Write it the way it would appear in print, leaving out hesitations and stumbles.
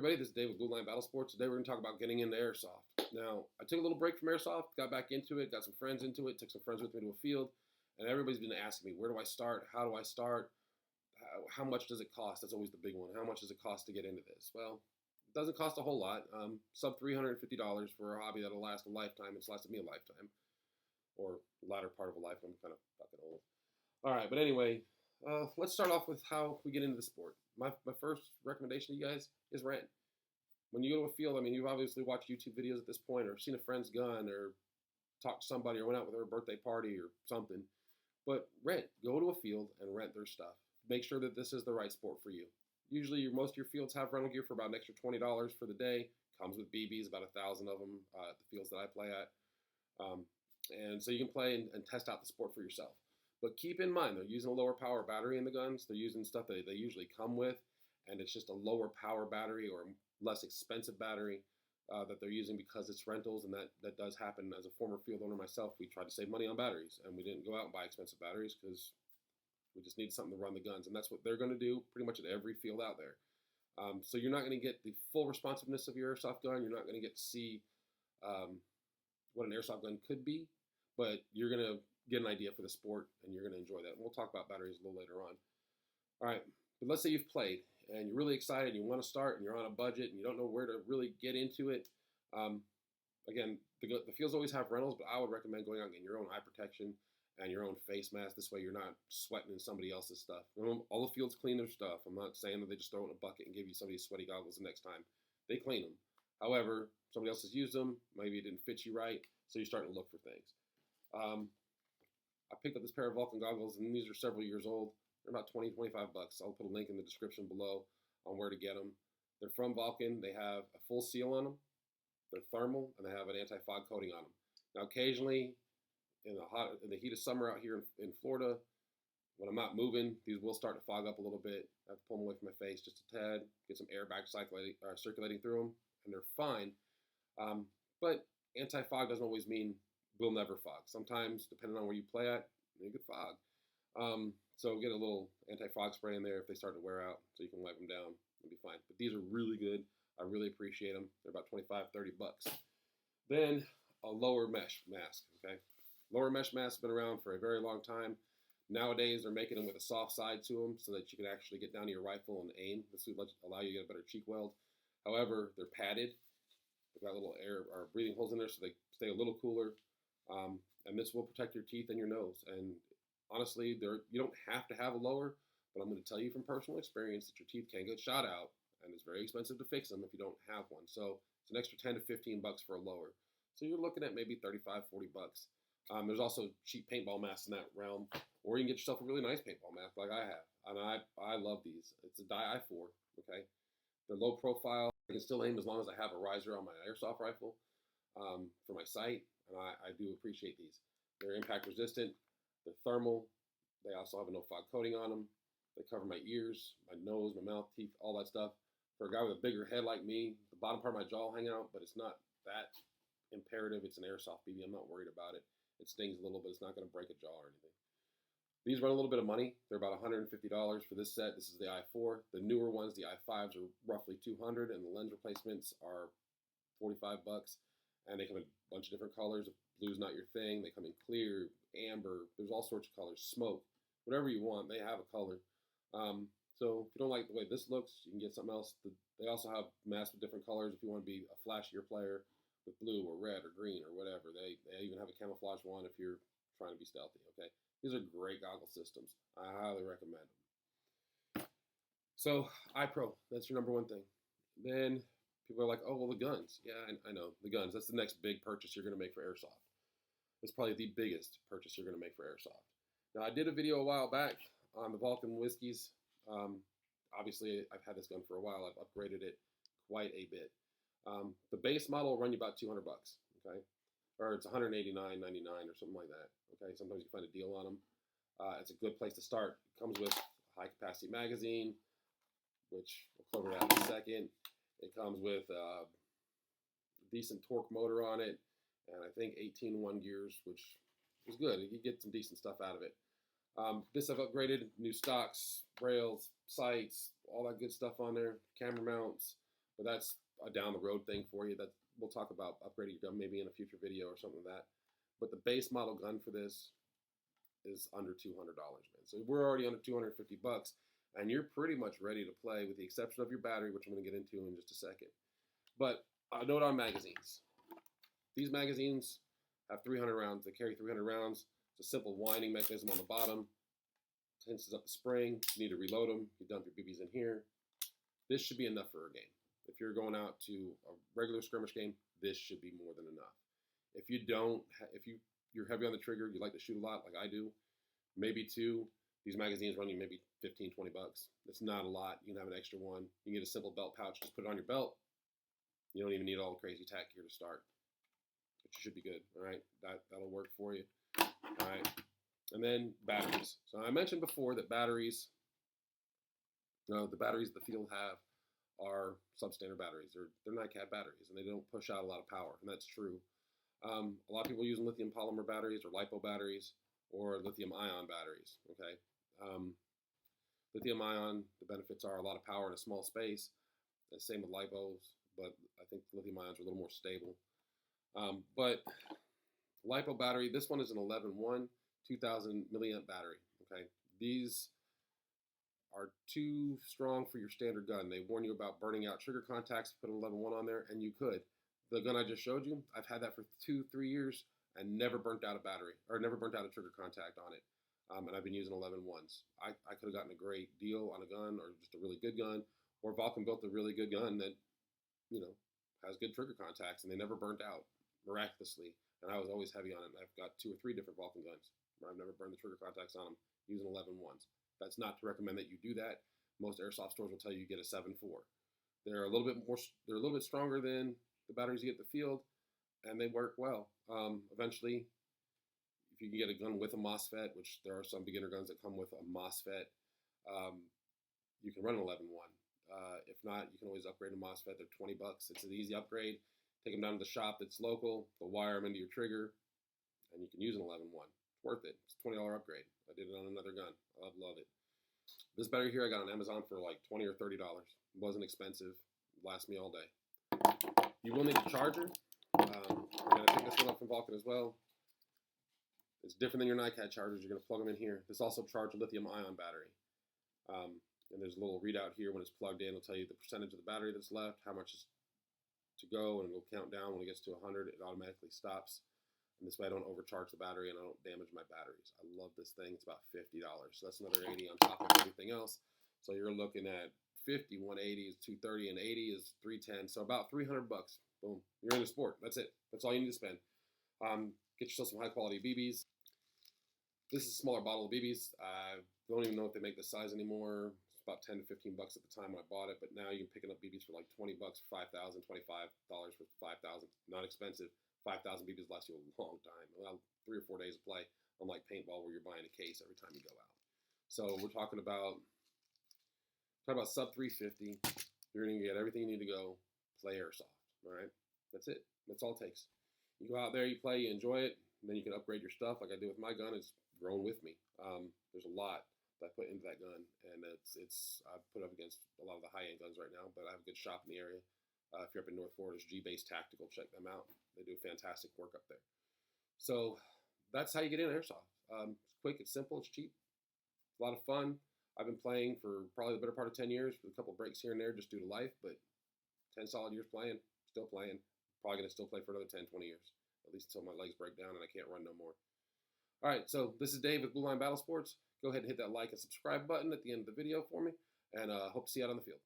Everybody, this is Dave with Blue Line Battle Sports. Today we're going to talk about getting into Airsoft. Now, I took a little break from Airsoft, got back into it, got some friends into it, took some friends with me to a field, and everybody's been asking me, where do I start? How do I start? How much does it cost? That's always the big one. How much does it cost to get into this? Well, it doesn't cost a whole lot. Sub $350 for a hobby that'll last a lifetime. It's lasted me a lifetime, or latter part of a life. I'm kind of fucking old. All right, but anyway, let's start off with how we get into the sport. My first recommendation to you guys is rent. When you go to a field, I mean, you've obviously watched YouTube videos at this point, or seen a friend's gun, or talked to somebody, or went out with their birthday party or something. But rent. Go to a field and rent their stuff. Make sure that this is the right sport for you. Usually, most of your fields have rental gear for about an extra $20 for the day. Comes with BBs, about 1,000 of them at the fields that I play at. And so you can play and test out the sport for yourself. But keep in mind, they're using a lower power battery in the guns. They're using stuff that they usually come with, and it's just a lower power battery or less expensive battery that they're using because it's rentals, and that does happen. As a former field owner myself, we tried to save money on batteries, and we didn't go out and buy expensive batteries because we just needed something to run the guns, and that's what they're going to do pretty much at every field out there. So you're not going to get the full responsiveness of your airsoft gun. You're not going to get to see what an airsoft gun could be, but you're going to get an idea for the sport, and you're going to enjoy that. And we'll talk about batteries a little later on. All right, but let's say you've played, and you're really excited, and you want to start, and you're on a budget, and you don't know where to really get into it. Again, the fields always have rentals, but I would recommend going out and getting your own eye protection and your own face mask. This way you're not sweating in somebody else's stuff. All the fields clean their stuff. I'm not saying that they just throw it in a bucket and give you somebody's sweaty goggles the next time. They clean them. However, somebody else has used them. Maybe it didn't fit you right, so you're starting to look for things. I picked up this pair of Vulcan goggles, and these are several years old. They're about $20, $25. I'll put a link in the description below on where to get them. They're from Vulcan. They have a full seal on them. They're thermal, and they have an anti-fog coating on them. Now, occasionally, in the heat of summer out here in Florida, when I'm not moving, these will start to fog up a little bit. I have to pull them away from my face just a tad, get some air back circulating through them, and they're fine. But anti-fog doesn't always mean will never fog. Sometimes, depending on where you play at, you could fog. So get a little anti-fog spray in there if they start to wear out, so you can wipe them down. It'll be fine. But these are really good. I really appreciate them. They're about $25, $30. Then a lower mesh mask. Okay, lower mesh masks have been around for a very long time. Nowadays, they're making them with a soft side to them so that you can actually get down to your rifle and aim. This will allow you to get a better cheek weld. However, they're padded. They've got little air or breathing holes in there so they stay a little cooler. And this will protect your teeth and your nose. And honestly, you don't have to have a lower, but I'm going to tell you from personal experience that your teeth can get shot out, and it's very expensive to fix them if you don't have one. So it's an extra $10 to $15 for a lower. So you're looking at maybe $35, $40. There's also cheap paintball masks in that realm, or you can get yourself a really nice paintball mask like I have. And I love these. It's a Dye I4, okay? They're low profile. I can still aim as long as I have a riser on my airsoft rifle for my sight. And I do appreciate these. They're impact resistant. They're thermal. They also have a no fog coating on them. They cover my ears, my nose, my mouth, teeth, all that stuff. For a guy with a bigger head like me, the bottom part of my jaw will hang out, but it's not that imperative. It's an airsoft BB. I'm not worried about it. It stings a little, but it's not going to break a jaw or anything. These run a little bit of money. They're about $150 for this set. This is the I4. The newer ones, the I5s, are roughly $200, and the lens replacements are $45. And they come in a bunch of different colors. If blue's not your thing, they come in clear, amber. There's all sorts of colors. Smoke, whatever you want, they have a color. So if you don't like the way this looks, you can get something else. They also have masks with different colors if you want to be a flashier player with blue or red or green or whatever. They even have a camouflage one if you're trying to be stealthy. Okay, these are great goggle systems. I highly recommend them. So iPro, that's your number one thing. Then people are like, oh, well, the guns. Yeah, I know, the guns. That's the next big purchase you're going to make for Airsoft. It's probably the biggest purchase you're going to make for Airsoft. Now, I did a video a while back on the Vulcan whiskeys. Obviously, I've had this gun for a while. I've upgraded it quite a bit. The base model will run you about $200, okay? Or it's $189.99 or something like that, okay? Sometimes you find a deal on them. It's a good place to start. It comes with a high-capacity magazine, which we'll cover that in a second. It comes with a decent torque motor on it, and I think 18-1 gears, which is good. You get some decent stuff out of it. This I've upgraded, new stocks, rails, sights, all that good stuff on there, camera mounts. but that's a down the road thing for you. That we'll talk about upgrading your gun maybe in a future video or something like that. But the base model gun for this is under $200, man. So we're already under 250 bucks, and you're pretty much ready to play, with the exception of your battery, which I'm going to get into in just a second. But a note on magazines. These magazines have 300 rounds. They carry 300 rounds. It's a simple winding mechanism on the bottom. Tenses up the spring. You need to reload them. You dump your BBs in here. This should be enough for a game. If you're going out to a regular skirmish game, this should be more than enough. If you don't, if you're heavy on the trigger, you like to shoot a lot like I do, maybe two. These magazines run you maybe 15, 20 bucks. It's not a lot. You can have an extra one. You can get a simple belt pouch. Just put it on your belt. You don't even need all the crazy tack here to start. But you should be good, all right? That'll work for you, all right? And then batteries. So I mentioned before that batteries, the batteries the field have are substandard batteries. They're NiCad batteries, and they don't push out a lot of power, and that's true. A lot of people are using lithium polymer batteries or LiPo batteries or lithium ion batteries, okay? Lithium ion, the benefits are a lot of power in a small space. The same with LiPos, but I think lithium ions are a little more stable. But LiPo battery, this one is an 11-1, 2000 milliamp battery, okay? These are too strong for your standard gun. They warn you about burning out trigger contacts. Put an 11-1 on there, and you could. The gun I just showed you, I've had that for 2-3 years and never burnt out a battery, or never burnt out a trigger contact on it. And I've been using 11-1s. I could have gotten a great deal on a gun, or just a really good gun, or Vulcan built a really good gun that, has good trigger contacts, and they never burnt out miraculously. And I was always heavy on it. And I've got 2 or 3 different Vulcan guns where I've never burned the trigger contacts on them using 11-1s. That's not to recommend that you do that. Most airsoft stores will tell you get a 7-4. They're a little bit stronger than the batteries you get at the field, and they work well. Eventually, if you can get a gun with a MOSFET, which there are some beginner guns that come with a MOSFET, you can run an 11-1. If not, you can always upgrade a MOSFET. They're 20 bucks. It's an easy upgrade. Take them down to the shop that's local. They'll wire them into your trigger, and you can use an 11-1. It's worth it. It's a $20 upgrade. I did it on another gun. I love it. This battery here I got on Amazon for like $20 or $30. It wasn't expensive. It lasts me all day. You will need a charger. I'm going to pick this one up from Vulcan as well. It's different than your NiCad chargers. You're going to plug them in here. This also charges a lithium-ion battery. And there's a little readout here when it's plugged in. It'll tell you the percentage of the battery that's left, how much is to go, and it'll count down. When it gets to 100, it automatically stops. And this way I don't overcharge the battery and I don't damage my batteries. I love this thing. It's about $50. So that's another $80 on top of everything else. So you're looking at 50, 180 is 230, and 80 is 310. So about 300 bucks. Boom. You're in the sport. That's it. That's all you need to spend. Get yourself some high quality BBs. This is a smaller bottle of BBs. I don't even know if they make this size anymore. It's about 10 to 15 bucks at the time when I bought it, but now you can pick up BBs for like 20 bucks for 5,000, $25 for 5,000. Not expensive. 5,000 BBs last you a long time. Well, 3 or 4 days of play, unlike paintball where you're buying a case every time you go out. So we're talking about sub 350. You're going to get everything you need to go play airsoft. All right, that's it. That's all it takes. You go out there, you play, you enjoy it, and then you can upgrade your stuff like I do with my gun. It's grown with me. There's a lot that I put into that gun, and I've put up against a lot of the high-end guns right now, but I have a good shop in the area. If you're up in North Florida, it's G-Base Tactical. Check them out. They do fantastic work up there. So that's how you get in airsoft. It's quick, it's simple, it's cheap, it's a lot of fun. I've been playing for probably the better part of 10 years with a couple breaks here and there just due to life, but 10 solid years playing, still playing. Probably going to still play for another 10, 20 years, at least until my legs break down and I can't run no more. All right, so this is Dave with Blue Line Battle Sports. Go ahead and hit that like and subscribe button at the end of the video for me, and hope to see you out on the field.